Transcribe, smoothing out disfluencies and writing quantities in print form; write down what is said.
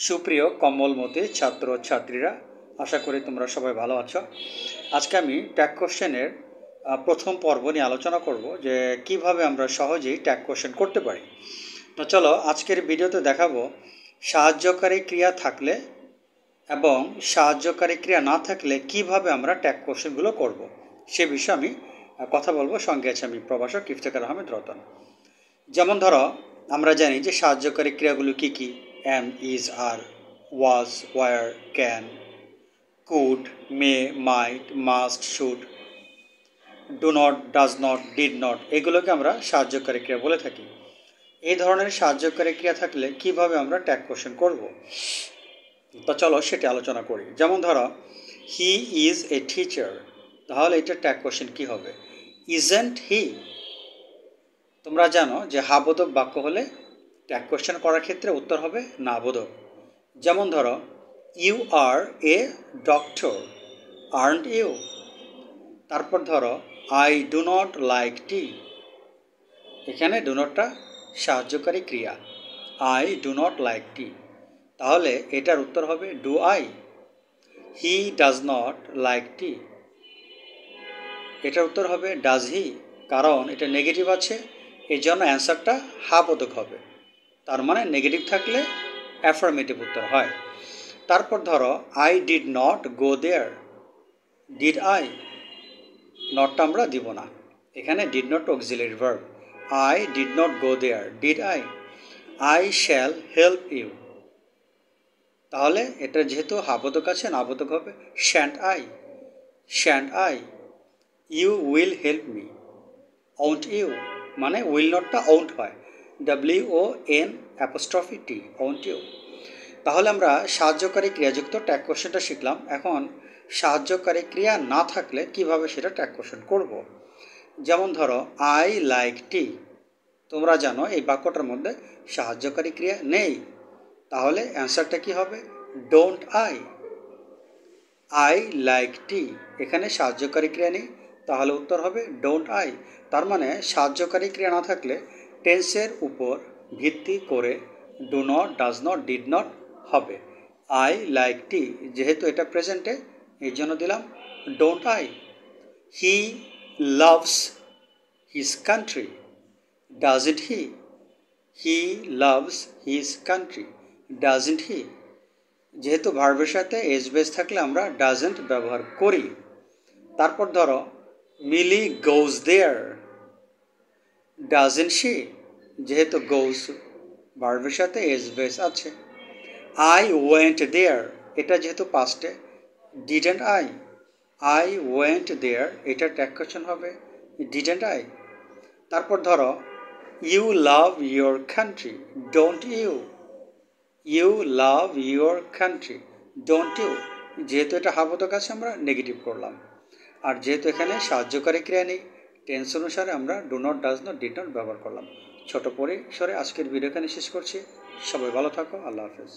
সুপ্রিয় কমলমতি ছাত্র ছাত্রীরা, আশা করি তোমরা সবাই ভালো আছো। আজকে আমি ট্যাগ কোশ্চেনের প্রথম পর্ব নিয়ে আলোচনা করব যে কিভাবে আমরা সহজেই ট্যাগ কোশ্চেন করতে পারি। তো চলো আজকের ভিডিওতে দেখাবো সাহায্যকারী ক্রিয়া থাকলে এবং সাহায্যকারী ক্রিয়া না থাকলে কিভাবে আমরা ট্যাগ কোশ্চেনগুলো করব, সে বিষয়ে আমি কথা বলবো। সঙ্গে আছে আমি প্রভাষক ইফতেখার আহমেদ রতন। যেমন ধরো, আমরা জানি যে সাহায্যকারী ক্রিয়াগুলো কী কী: am, is, are, was, were, can, could, may, might, must, should, do not, does not, did not, এগুলোকে আমরা সাহায্যকারী ক্রিয়া বলে থাকি। এই ধরনের সাহায্যকারী ক্রিয়া থাকলে কিভাবে আমরা ট্যাগ কোশ্চেন করব, তো চলো সেটি আলোচনা করি। যেমন ধরো, হি ইজ এ টিচার, তাহলে এটা ট্যাগ কোশ্চেন কী হবে? Isn't he. তোমরা জানো যে হা বোধক বাক্য হলে ট্যাগ কোশ্চেন করার ক্ষেত্রে উত্তর হবে না বোধক। যেমন ধরো, you are a doctor, aren't you. তারপর ধরো, I do not like tea, এখানে ডু নটটা সাহায্যকারী ক্রিয়া, I do not like tea, তাহলে এটার উত্তর হবে do I. He does not like tea, এটার উত্তর হবে ডাজ হি। কারণ এটা নেগেটিভ আছে, এই জন্য অ্যান্সারটা হা বোধক হবে। তার মানে নেগেটিভ থাকলে অ্যাফার্মেটিভ উত্তর হয়। তারপর ধরো, I did not go there, did I, নটটা আমরা দিব না, এখানে did not auxiliary verb. I did not go there, did I shall help you, তাহলে এটা যেহেতু হাবোধক আছে না বোধক হবে shan't I. You will help me, won't you, মানে উইল নটটা ওন্ট হয়, WON''T, ওন্ট ইউ। তাহলে আমরা সাহায্যকারী ক্রিয়াযুক্ত ট্যাগ কোশ্চেনটা শিখলাম। এখন সাহায্যকারী ক্রিয়া না থাকলে কিভাবে সেটা ট্যাগ কোশ্চেন করব। যেমন ধরো, আই লাইক টি, তোমরা জানো এই বাক্যটার মধ্যে সাহায্যকারী ক্রিয়া নেই, তাহলে অ্যান্সারটা কি হবে? ডোন্ট আই লাইক টি, এখানে সাহায্যকারী ক্রিয়া নেই, তাহলে উত্তর হবে ডোন্ট আই। তার মানে সাহায্যকারী ক্রিয়া না থাকলে টেন্সের উপর ভিত্তি করে do not, does not, did not হবে। আই লাইক টি, যেহেতু এটা প্রেজেন্টে এই জন্য দিলাম don't I. He loves his country, doesn't he, he loves his country, doesn't he. যেহেতু ভার্বের সাথে এস বেস থাকলে আমরা ডাজন্ট ব্যবহার করি। তারপর ধরো, মিলি গোজ দেয়ার, ডাজন্ট শি, যেহেতু গোজ ভার্বের সাথে এস বেস আছে। আই ওয়েন্ট দেয়ার, এটা যেহেতু পাস্টে, ডিডেন্ট আই ওয়েন্ট দেয়ার, এটা ট্যাগ কোশ্চেন হবে ডিডেন্ট আই। তারপর ধরো, you love your country, don't you, you love your country, don't you, যেহেতু এটা হাবোধক আছে আমরা নেগেটিভ করলাম। আর যেহেতু এখানে সাহায্যকারী ক্রিয়া নেই, টেন্স অনুসারে আমরা do not, does not, did not ব্যবহার করলাম। ছোট পরিসরে আজকের ভিডিও এখানে শেষ করছি। সবাই ভালো থাকো, আল্লাহ হাফেজ।